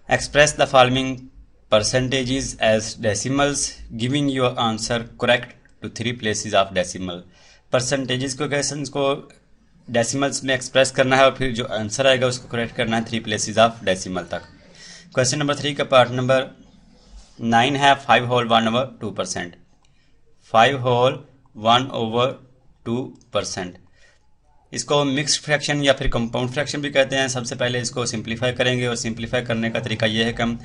Express the following percentages as decimals, giving your answer correct to 3 places of decimal. Percentages को कैसे इसको decimals में express करना है और फिर जो आंसर आएगा उसको करेक्ट करना है 3 प्लेसेस ऑफ डेसिमल तक। क्वेश्चन नंबर 3 का पार्ट नंबर 9 है 5 होल 1/2%। 5 होल 1/2%। इसको मिक्स्ड फ्रैक्शन या फिर कंपाउंड फ्रैक्शन भी कहते हैं। सबसे पहले इसको सिंप्लीफाई करेंगे और सिंप्लीफाई करने का तरीका यह है कि हम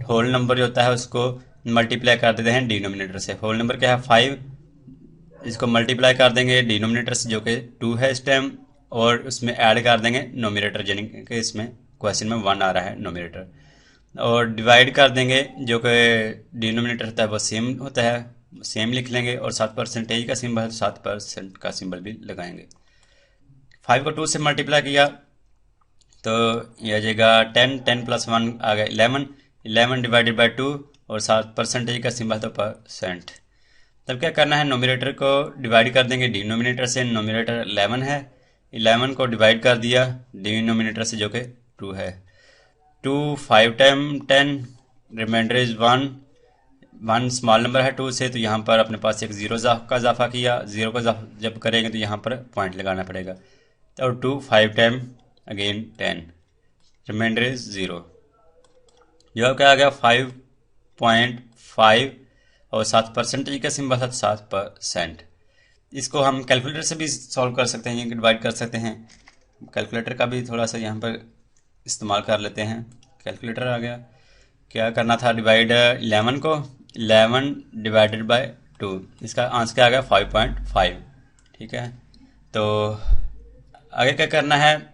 होल नंबर जो होता है उसको मल्टीप्लाई कर देते हैं डिनोमिनेटर से। होल नंबर क्या है 5, इसको मल्टीप्लाई कर देंगे डिनोमिनेटर से जो कि 2 है इस टाइम, और उसमें ऐड कर देंगे नोमिनेटर, यानी कि इसमें क्वेश्चन में 1 आ रहा है नोमिनेटर, और डिवाइड कर देंगे जो कि डिनोमिनेटर होता है वो सेम होता है, सेम लिख लेंगे, और 7% का सिंबल है तो 7% का सिंबल भी लगाएंगे। 5 को 2 से मल्टीप्लाई किया तो यह आ जाएगा 10, 10 + 1 आ गया 11, 11 डिवाइडेड बाई 2, और 7% का सिंबल तो परसेंट। तब क्या करना है, नोमिनेटर को डिवाइड कर देंगे डिनोमिनेटर से। नोमिनेटर 11 है, 11 को डिवाइड कर दिया डिनोमिनेटर से जो कि 2 है। 2 5 time 10, reminder is 1, 1 small number है 2 से, तो यहाँ पर अपने पास एक 0 का इजाफा किया। 0 का जब करेंगे तो यहाँ पर पॉइंट लगाना पड़ेगा, और 2 5 टाइम अगेन 10, रिमाइंडर इज 0। जो क्या आ गया 5.5, और 7% का सिंबल है 7%। इसको हम कैलकुलेटर से भी सॉल्व कर सकते हैं, डिवाइड कर सकते हैं। कैलकुलेटर का भी थोड़ा सा यहाँ पर इस्तेमाल कर लेते हैं। कैलकुलेटर आ गया, क्या करना था, डिवाइड 11 को 11 डिवाइडेड बाय 2, इसका आंसर क्या आ गया 5.5। ठीक है, तो आगे क्या करना है,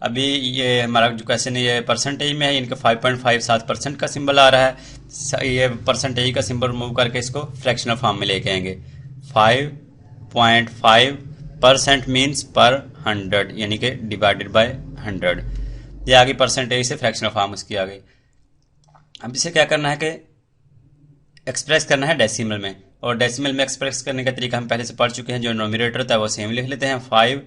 अभी ये हमारा जो क्वेश्चन है ये परसेंटेज में है, इनका 5.5 7% का सिंबल आ रहा है। ये परसेंटेज का सिंबल मूव करके इसको फ्रैक्शनल फॉर्म में लेके आएंगे। 5.5% मीन्स पर 100, यानी कि डिवाइडेड बाय 100। ये आगे परसेंटेज से फ्रैक्शनल फॉर्म उसकी आ गई। अब इसे क्या करना है कि एक्सप्रेस करना है डेसिमल में, और डेसिमल में एक्सप्रेस करने का तरीका हम पहले से पढ़ चुके हैं। जो नोमिनेटर था वो सेम लिख लेते हैं। 5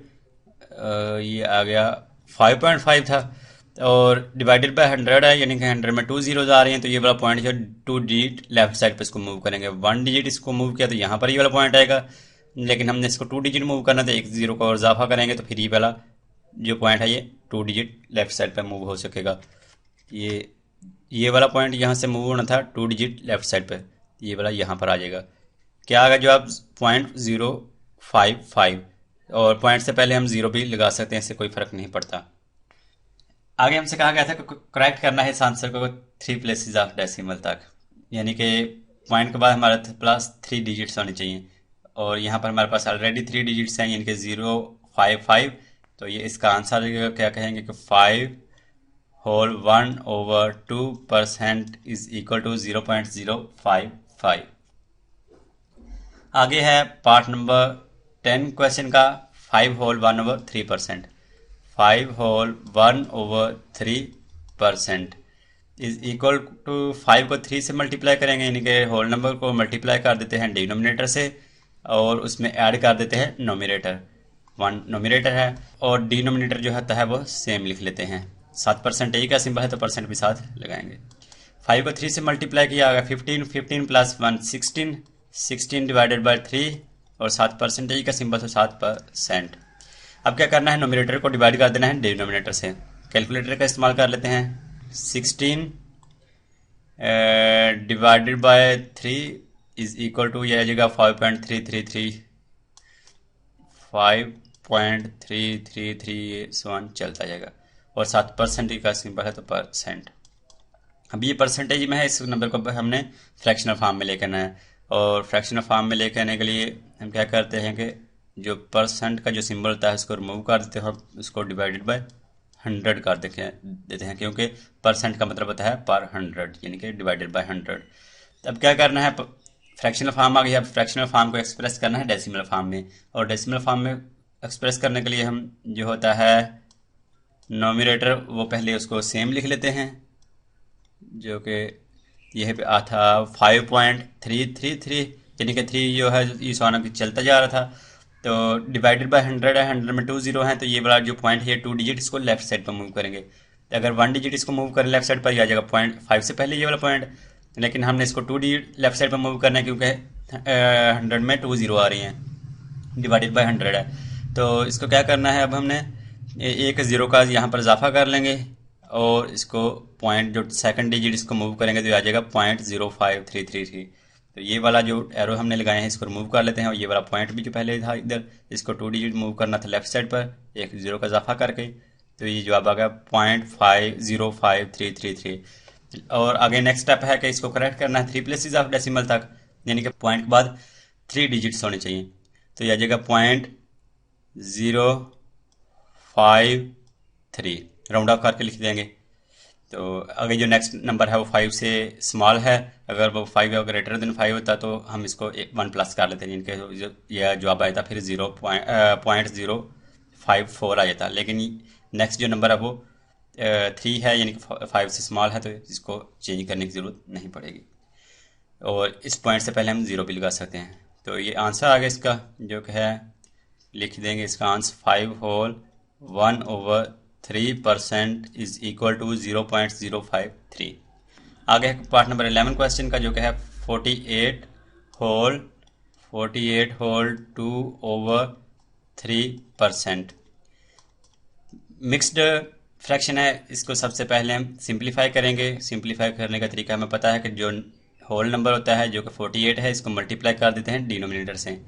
ये आ गया 5.5 था, और डिवाइडेड बाय 100 है, यानी कि 100 में 2 जीरोज आ रही हैं, तो ये वाला पॉइंट जो 2 डिजिट लेफ्ट साइड पे इसको मूव करेंगे। 1 डिजिट इसको मूव किया तो यहाँ पर ये वाला पॉइंट आएगा, लेकिन हमने इसको 2 डिजिट मूव करना, तो 1 0 को और इजाफा करेंगे तो फिर ये वाला जो पॉइंट है ये 2 डिजिट लेफ्ट साइड पे मूव हो सकेगा। ये वाला पॉइंट यहाँ से मूव होना था 2 डिजिट लेफ्ट साइड पे, ये वाला यहाँ पर आ जाएगा। क्या आ गया जो आप 0.055, और पॉइंट से पहले हम 0 भी लगा सकते हैं, इससे कोई फर्क नहीं पड़ता। आगे हमसे कहा गया था कि करेक्ट करना है इस आंसर को 3 प्लेसेस ऑफ डेसिमल तक, यानी कि पॉइंट के बाद हमारे पास 3 डिजिट्स होने चाहिए, और यहाँ पर हमारे पास ऑलरेडी 3 डिजिट्स हैं, यानी कि 055। तो ये इसका आंसर क्या कहेंगे कि 5 होल 1/2% इज इक्वल टू 0.055। आगे है पार्ट नंबर 10 क्वेश्चन का 5 whole 1/3%। 5 whole 1/3% is equal to 5 को 3 से मल्टीप्लाई करेंगे, यानी कि होल नंबर को मल्टीप्लाई कर देते हैं डिनोमिनेटर से, और उसमें ऐड कर देते हैं नोमिनेटर। 1 नोमिनेटर है, और डिनोमिनेटर जो होता है वो सेम लिख लेते हैं। 7% का सिंबल है तो परसेंट भी साथ लगाएंगे। 5 को 3 से मल्टीप्लाई किया आगा 15, 15 + 1 16, 16 डिवाइडेड बाय 3, और 7% का सिंबल तो 7%। अब क्या करना है, नोमिनेटर को डिवाइड कर देना है डिनोमिनेटर से। कैलकुलेटर का इस्तेमाल कर लेते हैं। 16 divided by 3 is equal to यह आ जाएगा 5.333, 5.333 चलता जाएगा, और 7% का सिंबल है तो परसेंट। अब ये परसेंटेज में है, इस नंबर को हमने फ्रैक्शनल फॉर्म में लेकर आना है, और फ्रैक्शनल फॉर्म में लेकर आने के लिए हम क्या करते हैं कि जो परसेंट का जो सिंबल होता है उसको रिमूव कर देते हैं, उसको डिवाइडेड बाय 100 कर देते हैं, क्योंकि परसेंट का मतलब होता है पर 100, यानी कि डिवाइडेड बाय 100। अब क्या करना है, फ्रैक्शनल फॉर्म आ गया। अब फ्रैक्शनल फॉर्म को एक्सप्रेस करना है डेसिमल फॉर्म में, और डेसिमल फॉर्म में एक्सप्रेस करने के लिए हम जो होता है नोमिनेटर वो पहले उसको सेम लिख लेते हैं, जो कि यह पे आ था 5.333, यानी कि 3 जो है ये सोना चलता जा रहा था, तो डिवाइडेड बाय 100 है, 100 में 2 0 हैं, तो ये वाला जो पॉइंट है 2 डिजिट इसको लेफ्ट साइड पर मूव करेंगे। अगर 1 डिजिट इसको मूव करें लेफ्ट साइड पर, आ जाएगा 0.5 से पहले ये वाला पॉइंट, लेकिन हमने इसको 2 डिजिट लेफ्ट साइड पर मूव करना है क्योंकि 100 में 2 0 आ रही हैं, डिवाइडेड बाय 100 है। तो इसको क्या करना है, अब हमने एक ज़ीरो का यहाँ पर इजाफा कर लेंगे और इसको पॉइंट जो सेकंड डिजिट इसको मूव करेंगे तो आ जाएगा 0.05333। तो ये वाला जो एरो हमने लगाए हैं इसको रिमूव कर लेते हैं, और ये वाला पॉइंट भी जो पहले था इधर, इसको 2 डिजिट मूव करना था लेफ्ट साइड पर एक ज़ीरो का इजाफा करके, तो ये जवाब आ गया 0.50333। और आगे नेक्स्ट स्टेप है कि इसको करेक्ट करना है 3 प्लेसेस ऑफ डेसिमल तक, यानी कि पॉइंट के बाद 3 डिजिट्स होने चाहिए। तो ये आ जाएगा 0.053, राउंड ऑफ करके लिख देंगे। तो आगे जो नेक्स्ट नंबर है वो 5 से स्मॉल है, अगर वो 5 या ग्रेटर देन 5 होता तो हम इसको 1 प्लस कर लेते हैं, इनके यह जवाब आया था फिर 0.054 आ जाता, लेकिन नेक्स्ट जो नंबर है वो 3 है, यानी कि 5 से स्मॉल है, तो इसको चेंज करने की ज़रूरत नहीं पड़ेगी। और इस पॉइंट से पहले हम 0 भी लगा सकते हैं। तो ये आंसर आ गया इसका, जो कि है लिख देंगे इसका answer 5 whole 1/3% is equal to 0.053। आगे है पार्ट नंबर 11 क्वेश्चन का, जो कि है 48 होल 2/3%। मिक्स्ड फ्रैक्शन है, इसको सबसे पहले हम सिंप्लीफाई करेंगे। सिंप्लीफाई करने का तरीका हमें पता है कि जो होल नंबर होता है जो कि 48 है, इसको मल्टीप्लाई कर देते हैं डिनोमिनेटर से,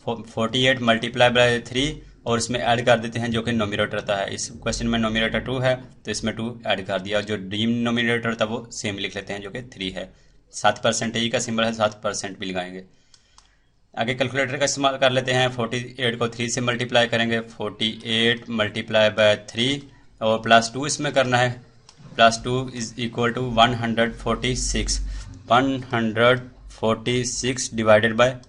48 मल्टीप्लाई बाय 3, और इसमें ऐड कर देते हैं जो कि नोमिनेटर होता है। इस क्वेश्चन में नोमिनेटर 2 है तो इसमें 2 ऐड कर दिया, और जो डिनोमिनेटर था वो सेम लिख लेते हैं जो कि 3 है। 7% का सिंबल है, 7% भी लगाएंगे। आगे कैलकुलेटर का इस्तेमाल कर लेते हैं, 48 को 3 से मल्टीप्लाई करेंगे, 48 मल्टीप्लाई बाय 3 और प्लस 2 इसमें करना है, plus 2 is equal to 146 divided by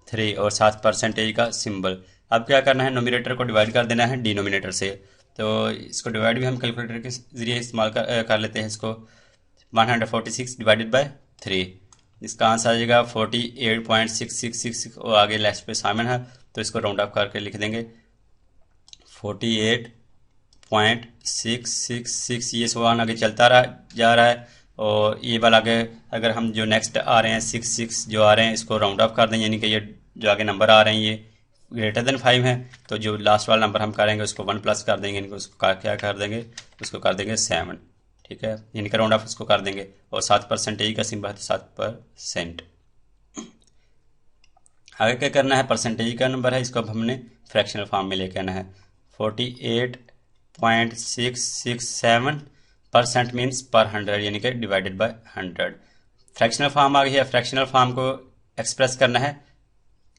3 और 7% का सिंबल। अब क्या करना है, नोमिनेटर को डिवाइड कर देना है डिनोमिनेटर से। तो इसको डिवाइड भी हम कैलकुलेटर के जरिए इस्तेमाल कर लेते हैं इसको, 146 डिवाइडेड बाय 3, इसका आंसर आ जाएगा 48.6666, और आगे लास्ट पे सामन है तो इसको राउंड अप करके लिख देंगे 48.666। ये सवाल आगे चलता जा रहा है, और ये वाला आगे अगर हम जो नेक्स्ट आ रहे हैं 66 जो आ रहे हैं इसको राउंड अप कर दें, यानी कि ये जो आगे नंबर आ रहे हैं ये ग्रेटर देन 5 है, तो जो लास्ट वाला नंबर हम करेंगे उसको 1 प्लस कर देंगे, इनको उसको क्या कर देंगे, उसको कर देंगे 7, ठीक है, इनका राउंड ऑफ उसको कर देंगे। और 7% का सिंबल है तो 7%। आगे क्या करना है, परसेंटेज का नंबर है, इसको अब हमने फ्रैक्शनल फॉर्म में लेके आना है। 48.667% मीन्स पर 100, यानी कि डिवाइडेड बाय 100। फ्रैक्शनल फॉर्म आ गई है, फ्रैक्शनल फॉर्म को एक्सप्रेस करना है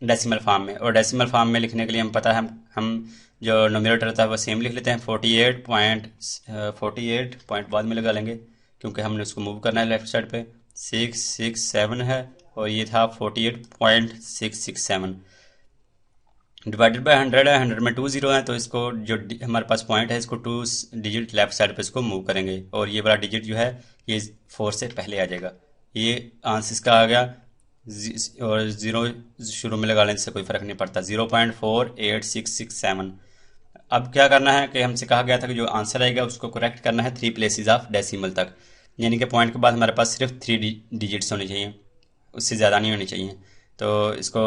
डेसिमल फॉर्म में, और डेसिमल फॉर्म में लिखने के लिए हम पता है हम जो नोमिनेटर था वो सेम लिख लेते हैं, 48 पॉइंट बाद में लगा लेंगे क्योंकि हमने उसको मूव करना है लेफ्ट साइड पे, 667 है और ये था 48.667 डिवाइडेड बाय 100 है, 100 में 2 0 है, तो इसको जो हमारे पास पॉइंट है इसको 2 डिजिट लेफ्ट साइड पे इसको मूव करेंगे, और ये वाला डिजिट जो है ये 4 से पहले आ जाएगा। ये आंसर इसका आ गया, और 0 शुरू में लगा लेने से कोई फ़र्क नहीं पड़ता, 0.48667। अब क्या करना है कि हमसे कहा गया था कि जो आंसर आएगा उसको करेक्ट करना है 3 प्लेसेस ऑफ डेसिमल तक, यानी कि पॉइंट के बाद हमारे पास सिर्फ 3 डिजिट्स होने चाहिए, उससे ज़्यादा नहीं होनी चाहिए। तो इसको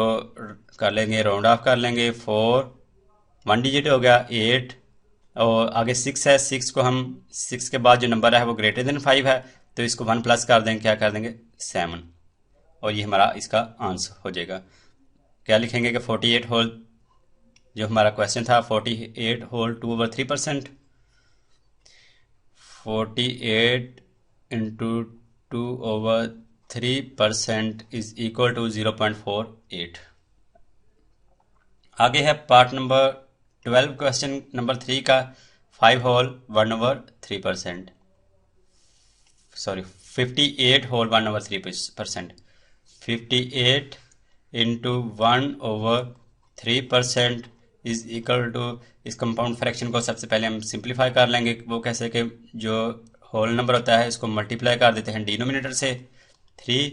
कर लेंगे, राउंड ऑफ कर लेंगे, 4 1 डिजिट हो गया 8, और आगे 6 है, 6 को हम 6 के बाद जो नंबर है वो ग्रेटर देन 5 है, तो इसको 1 प्लस कर देंगे, क्या कर देंगे 7, और ये हमारा इसका आंसर हो जाएगा। क्या लिखेंगे कि 48 होल, जो हमारा क्वेश्चन था 48 whole 2/3%, 48 into 2/3% is equal to 0.48। आगे है पार्ट नंबर 12 क्वेश्चन नंबर 3 का, 5 whole 1/3%, sorry 58 whole 1/3%, 58 into 1/3% is equal to, इस कंपाउंड फ्रैक्शन को सबसे पहले हम सिंप्लीफाई कर लेंगे। वो कैसे कि जो होल नंबर होता है इसको मल्टीप्लाई कर देते हैं डिनोमिनेटर से 3,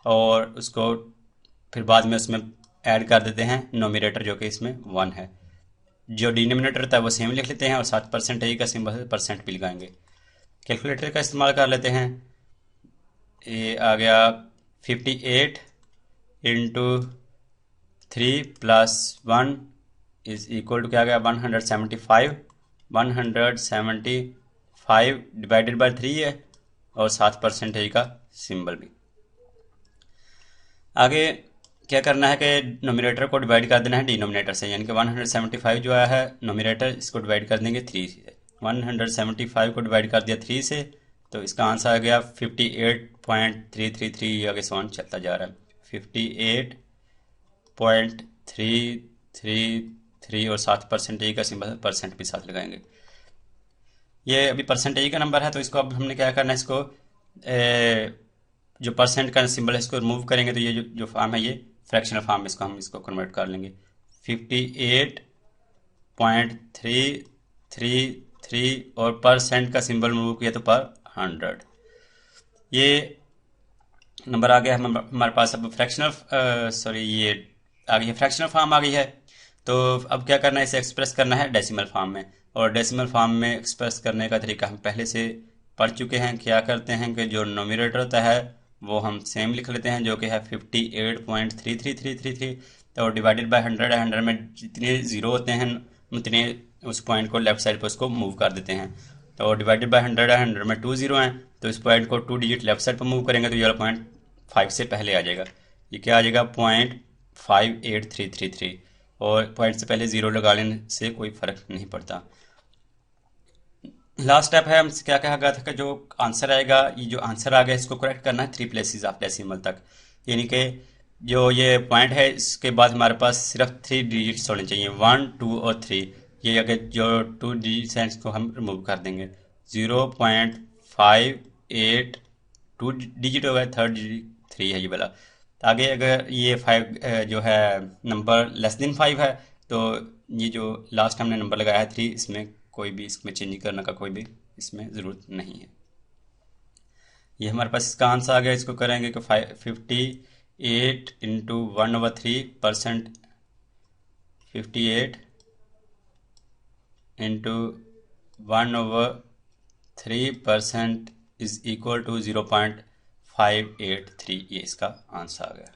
और उसको फिर बाद में उसमें ऐड कर देते हैं नोमिनेटर जो कि इसमें 1 है। जो डिनोमिनेटर होता है वो सेम लिख लेते हैं, और 7% का सिंबल परसेंट भी लगाएंगे। कैलकुलेटर का इस्तेमाल कर लेते हैं। ये आ गया 58 into 3 plus 1 is equal to क्या आ गया 175। 175 डिवाइडेड बाय 3 है और साथ परसेंटेज का सिंबल भी। आगे क्या करना है कि नोमिनेटर को डिवाइड कर देना है डिनोमिनेटर से, यानी कि 175 जो आया है नोमिनेटर, इसको डिवाइड कर देंगे 3 से। 175 को डिवाइड कर दिया 3 से, तो इसका आंसर आ गया 58.333। ये आगे सॉन चलता जा रहा है 58.333 और साथ परसेंटेज का सिंबल परसेंट भी साथ लगाएंगे। ये अभी परसेंटेज का नंबर है, तो इसको अब हमने क्या करना है, इसको जो परसेंट का सिंबल है इसको रिमूव करेंगे, तो ये जो फॉर्म है ये फ्रैक्शनल फॉर्म में इसको कन्वर्ट कर लेंगे। 58.333 और परसेंट का सिंबल रिमूव किया तो पर 100। ये नंबर आ गया हमारे पास। अब फ्रैक्शनल ये आ गई है, फ्रैक्शनल फॉर्म आ गई है। तो अब क्या करना है, इसे एक्सप्रेस करना है डेसिमल फॉर्म में। और डेसिमल फॉर्म में एक्सप्रेस करने का तरीका हम पहले से पढ़ चुके हैं। क्या करते हैं कि जो नोमिनेटर होता है वो हम सेम लिख लेते हैं, जो कि है 58.33333। तो डिवाइडेड बाय 100 है, 100 में जितने ज़ीरो होते हैं उतने उस पॉइंट को लेफ्ट साइड पर उसको मूव कर देते हैं। तो डिवाइडेड बाय 100 है, 100 में 2 ज़ीरो हैं, तो इस पॉइंट को 2 डिजिट लेफ्ट साइड पर मूव करेंगे तो ये वाला पॉइंट 5 से पहले आ जाएगा। ये क्या आ जाएगा 0.58333। और पॉइंट से पहले ज़ीरो लगा लेने से कोई फ़र्क नहीं पड़ता। लास्ट स्टेप है, हम क्या कहा गया था कि जो आंसर आएगा, ये जो आंसर आ गया इसको करेक्ट करना है 3 प्लेसेस ऑफ डेसिमल तक। यानी कि जो ये पॉइंट है इसके बाद हमारे पास सिर्फ 3 डिजिट्स होने चाहिए, 1, 2 और 3। ये अगर जो 2 डिजिट्स हैं इसको हम रिमूव कर देंगे। 0.58 2 डिजिट हो गया, थर्ड डिजिट 3 है ये वाला। आगे अगर ये 5 जो है नंबर लेस देन 5 है, तो ये जो लास्ट हमने नंबर लगाया है 3, इसमें कोई भी इसमें चेंज करने का कोई भी इसमें ज़रूरत नहीं है। ये हमारे पास इसका आंसर आ गया। इसको करेंगे कि 58 into 1/3%, 58 into 1/3% is equal to 0.583। ये इसका आंसर आ गया।